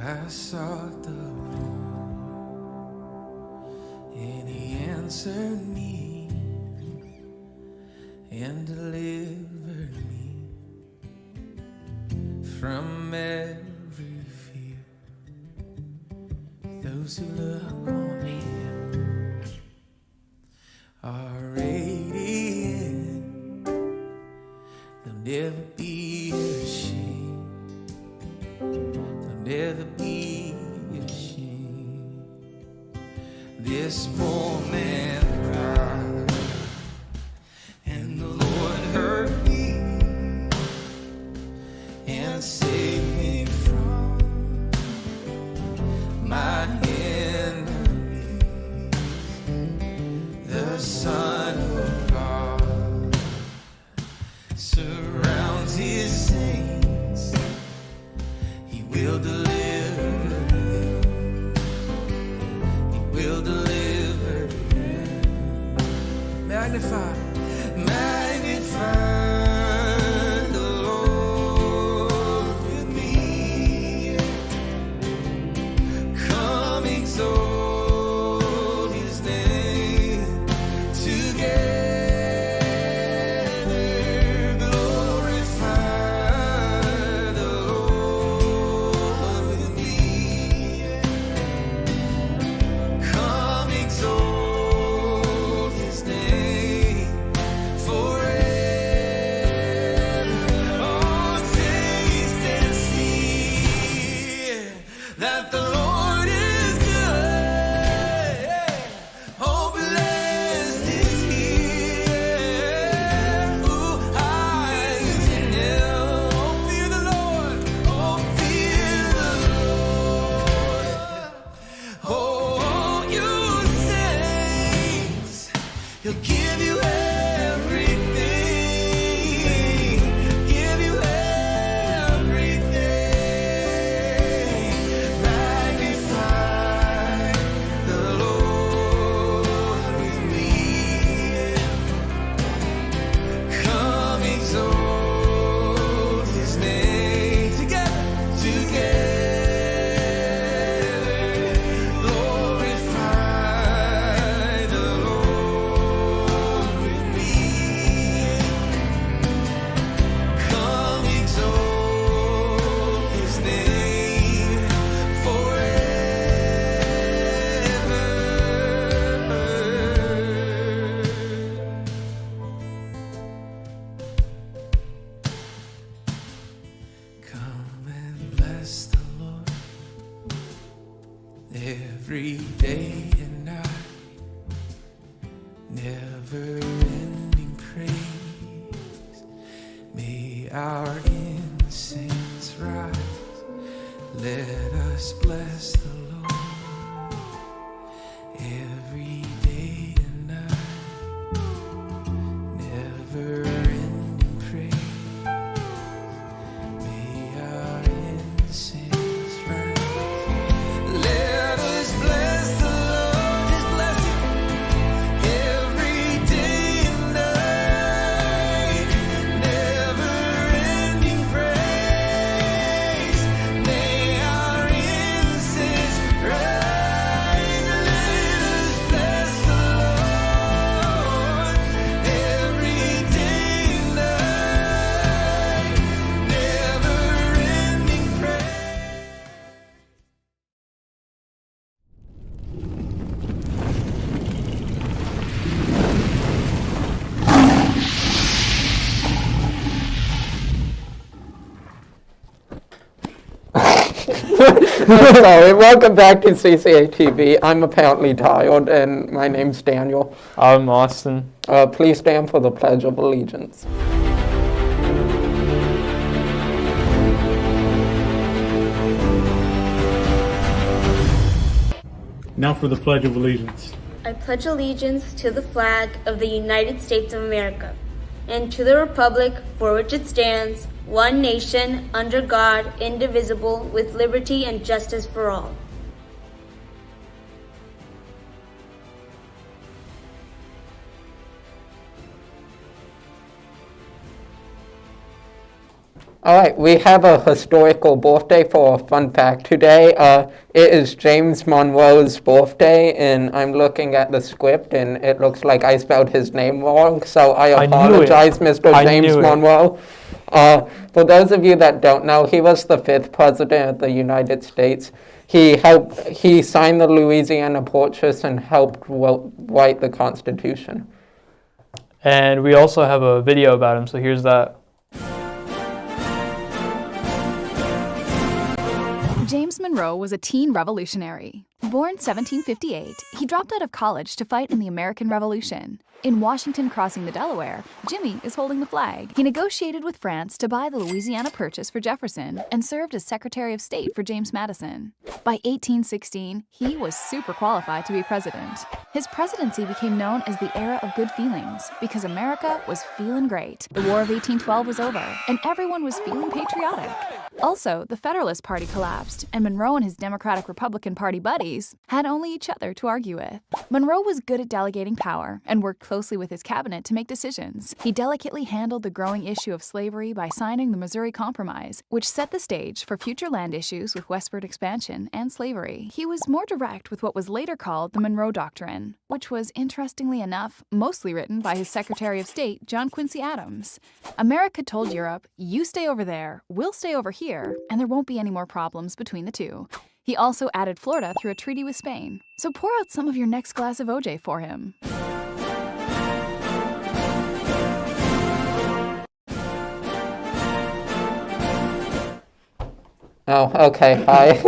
I sought the Lord, and He answered me and delivered me from every fear. Those who look on Him are radiant. They'll never be ashamed. They'll never be ashamed. This poor man cried, and the Lord heard me and saved me from my enemies. The Son of God surrounds His saints. He will deliver them. He will deliver them. Magnify the Lord with me. Come exalt His name together. Glorify the Lord with me. Come exalt His name forever. Oh, taste and see that the Lord is good. Oh, blessed is He who hides in Him. Oh, fear the Lord. Oh, fear the Lord. Oh, you saints, He'll give you everything. Give you everything. Magnify the Lord with me. Come exalt His name together. Glorify the Lord with me. Come exalt His name forever. Come and bless the Lord every day and night. Never-ending praise. May our incense rise. Let us bless the Lord every day and night. Never-ending praise. May our incense rise. Let us bless the Lord, His blessing every day and night. Never-ending praise. May our incense rise. Let us bless the Lord every day and night. Never-ending praise. Sorry, welcome back to CCA TV. I'm apparently tired, and my name's Daniel. I'm Austin. Please stand for the Pledge of Allegiance. Now for the Pledge of Allegiance. I pledge allegiance to the flag of the United States of America and to the republic for which it stands, one nation, under God, indivisible, with liberty and justice for all. All right, we have a historical birthday for a fun fact today. It is James Monroe's birthday, and I'm looking at the script, and it looks like I spelled his name wrong, so I knew it. apologize, Mr. I James knew it. Monroe. For those of you that don't know, he was the 5th president of the United States. He signed the Louisiana Purchase and helped write the Constitution. And we also have a video about him, so here's that. James Monroe was a teen revolutionary. Born 1758, he dropped out of college to fight in the American Revolution. In Washington crossing the Delaware, Jimmy is holding the flag. He negotiated with France to buy the Louisiana Purchase for Jefferson and served as Secretary of State for James Madison. By 1816, he was super qualified to be president. His presidency became known as the era of good feelings because America was feeling great. The War of 1812 was over, and everyone was feeling patriotic. Also, the Federalist Party collapsed, and Monroe and his Democratic-Republican Party buddies had only each other to argue with. Monroe was good at delegating power and worked closely with his cabinet to make decisions. He delicately handled the growing issue of slavery by signing the Missouri Compromise, which set the stage for future land issues with westward expansion and slavery. He was more direct with what was later called the Monroe Doctrine, which was, interestingly enough, mostly written by his Secretary of State, John Quincy Adams. America told Europe, "You stay over there, we'll stay over here, and there won't be any more problems between the two." He also added Florida through a treaty with Spain. So pour out some of your next glass of OJ for him. Oh, okay, hi.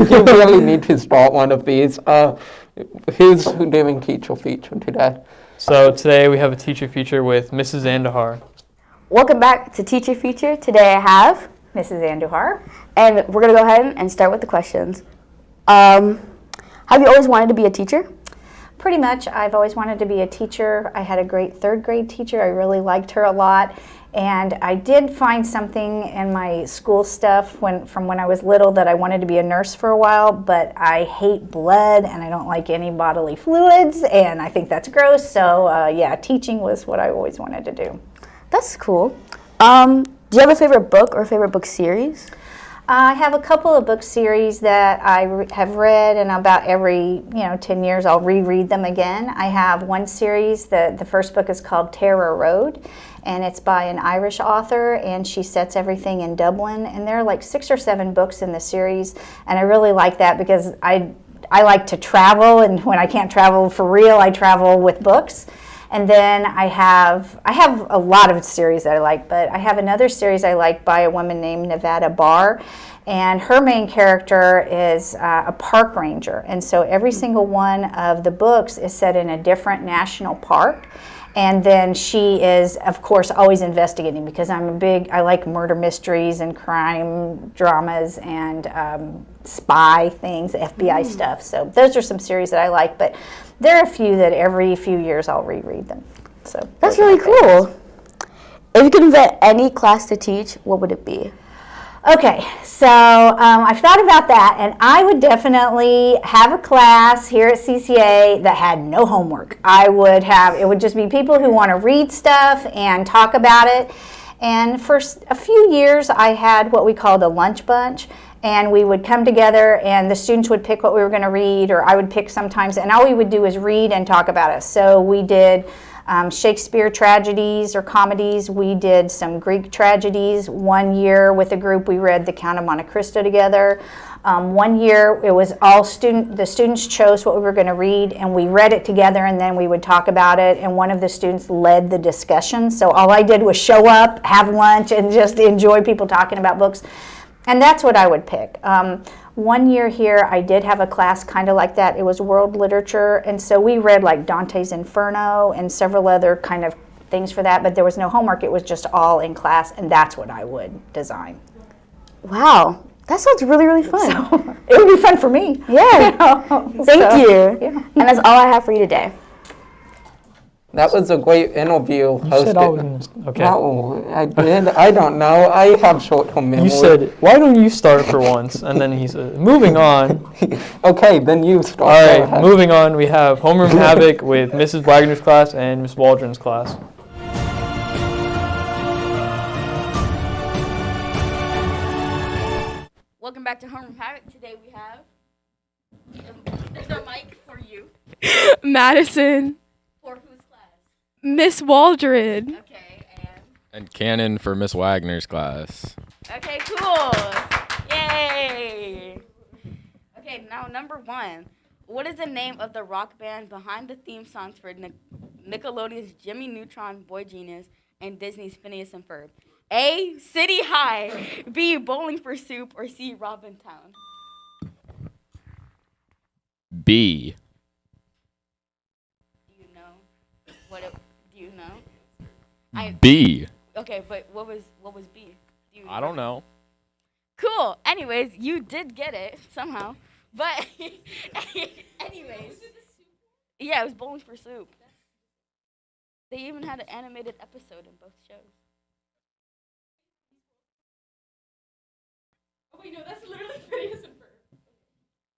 You really need to start one of these. Who's doing teacher feature today? So today we have a teacher feature with Mrs. Andahar. Welcome back to Teacher Feature. Today I have Mrs. Andujar. and we're going to go ahead and start with the questions. Have you always wanted to be a teacher? Pretty much, I've always wanted to be a teacher. I had a great 3rd grade teacher. I really liked her a lot. And I did find something in my school stuff from when I was little that I wanted to be a nurse for a while, but I hate blood and I don't like any bodily fluids, and I think that's gross. So yeah, teaching was what I always wanted to do. That's cool. Do you have a favorite book or a favorite book series? I have a couple of book series that I have read, and about every 10 years I'll reread them again. I have one series, the first book is called Terror Road, and it's by an Irish author, and she sets everything in Dublin, and there are like 6 or 7 books in the series, and I really like that because I like to travel, and when I can't travel for real, I travel with books. And then I have a lot of series that I like, but I have another series I like by a woman named Nevada Barr, and her main character is a park ranger. And so every single one of the books is set in a different national park. And then she is, of course, always investigating because I like murder mysteries and crime dramas and spy things, FBI stuff. So those are some series that I like, but there are a few that every few years I'll reread them. So That's really cool. If you could invent any class to teach, what would it be? Okay, so I've thought about that, and I would definitely have a class here at CCA that had no homework. It would just be people who want to read stuff and talk about it. And for a few years, I had what we called a lunch bunch, and we would come together, and the students would pick what we were going to read, or I would pick sometimes, and all we would do is read and talk about it. So we did Shakespeare tragedies or comedies. We did some Greek tragedies. One year with a group we read The Count of Monte Cristo together. One year it was the students chose what we were going to read, and we read it together, and then we would talk about it, and one of the students led the discussion. So all I did was show up, have lunch, and just enjoy people talking about books. And that's what I would pick. One year here, I did have a class kind of like that. It was world literature, and so we read like Dante's Inferno and several other kind of things for that, but there was no homework. It was just all in class, and that's what I would design. Wow, that sounds really, really fun. So, it would be fun for me. Yeah, thank you. Yeah. And that's all I have for you today. That was a great interview. You said I was okay. No, I did. I don't know. I have short-term memory. You said, why don't you start for once? And then he said, moving on. Okay, then you start. All Go right, ahead. moving on. We have Homeroom Havoc with Mrs. Wagner's class and Miss Waldron's class. Dr. Homer Havoc. Today we have. There's no mic for you. Madison, For whose class? Miss Waldred. Okay, And Cannon for Miss Wagner's class. okay, cool. Yay. Okay, now number 1. What is the name of the rock band behind the theme songs for Nickelodeon's Jimmy Neutron, Boy Genius, and Disney's Phineas and Ferb? A. City High. B. Bowling for Soup. Or C. Robin Town. B. Do you know do you know? B. Okay, but what was B? Do you I don't know. Cool. Anyways, you did get it somehow. But anyways. Yeah, it was Bowling for Soup. They even had an animated episode in both shows. Oh wait, no, that's literally Phineas and Ferb.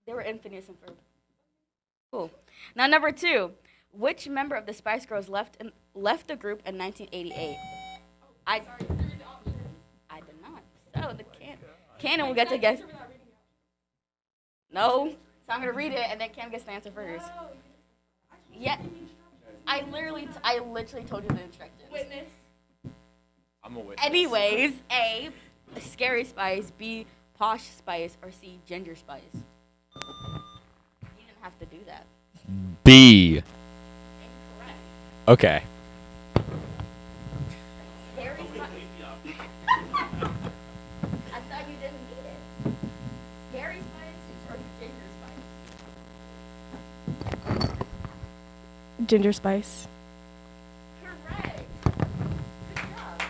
They were in Phineas and Ferb. Cool. Now number 2. Which member of the Spice Girls left the group in 1988? I did not. So the Cannon will get to guess. No. So I'm gonna read it and then Cannon gets the answer first. Yeah. I literally told you the instructions. Witness. I'm a witness. Anyways, A. Scary Spice. B. Posh Spice. Or C. Ginger Spice. You didn't have to do that. B. Incorrect. Okay. Scary Spice. I thought you didn't need it. Scary Spice or Ginger Spice? Ginger Spice. Correct. Good job.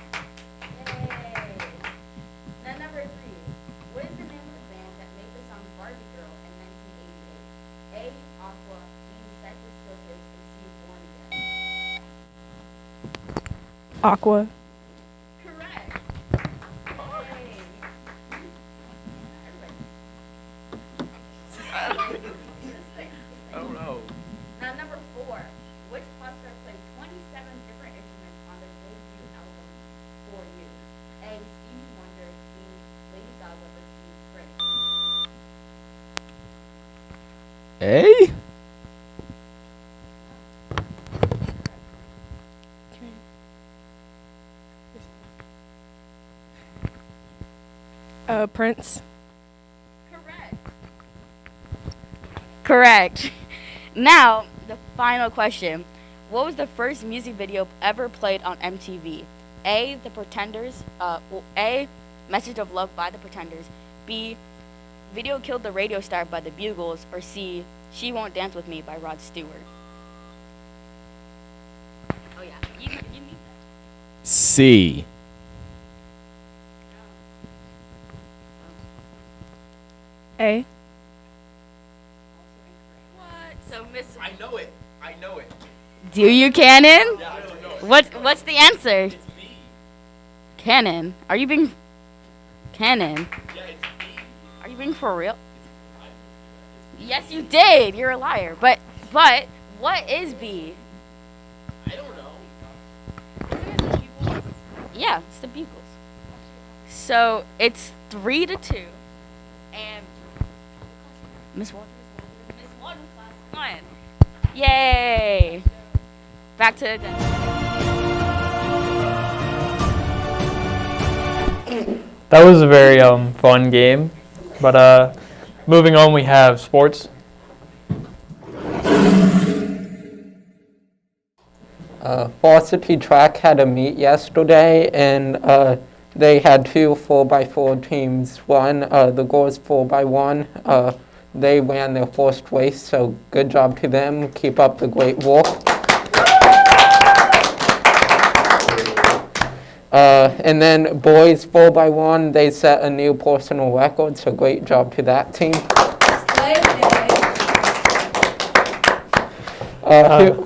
Yay. Now number 3. What is the name of the band that made the song Barbie Girl in 1988? A. Aqua. B. Cypress Focus. Or C. Born Again? Aqua. Correct. Oh no. Now number 4. Which pop star played 27 different instruments on their debut album For You? A. Stevie Wonder. B. Lady Gaga. Or C. Prince? A? Prince. Correct. Now, the final question. What was the first music video ever played on MTV? A. The Pretenders. A. Message of Love by the Pretenders. B. Video Killed the Radio Star by the Bugles. Or C. She Won't Dance With Me by Rod Stewart. Oh yeah, you need that. C. A. What? So Miss. I know it. Do you, Cannon? Yeah, I don't know. What's the answer? It's B. Cannon. Are you being Cannon? Yeah, it's B. Are you being for real? Yes, you did. You're a liar. But what is B? I don't know. Yeah, it's the Bugles. So it's 3-2, and Miss Walden's class won. Yay! Back to the That was a very fun game. But moving on, we have sports. Varsity track had a meet yesterday, and they had 2 4x4 teams. The girls 4x1. They ran their first race, so good job to them. Keep up the great work. And then boys 4x1, they set a new personal record, so great job to that team.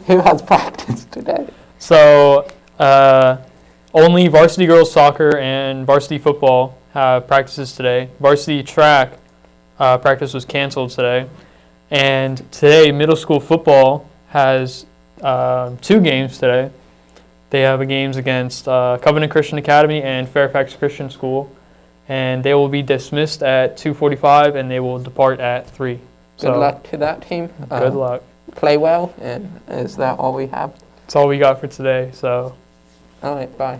Who has practice today? So only varsity girls soccer and varsity football have practices today. Varsity track practice was canceled today. And today, middle school football has 2 games today. They have games against Covenant Christian Academy and Fairfax Christian School. and they will be dismissed at 2:45, and they will depart at 3. Good luck to that team. Good luck. Play well, and is that all we have? That's all we got for today. So. All right, bye.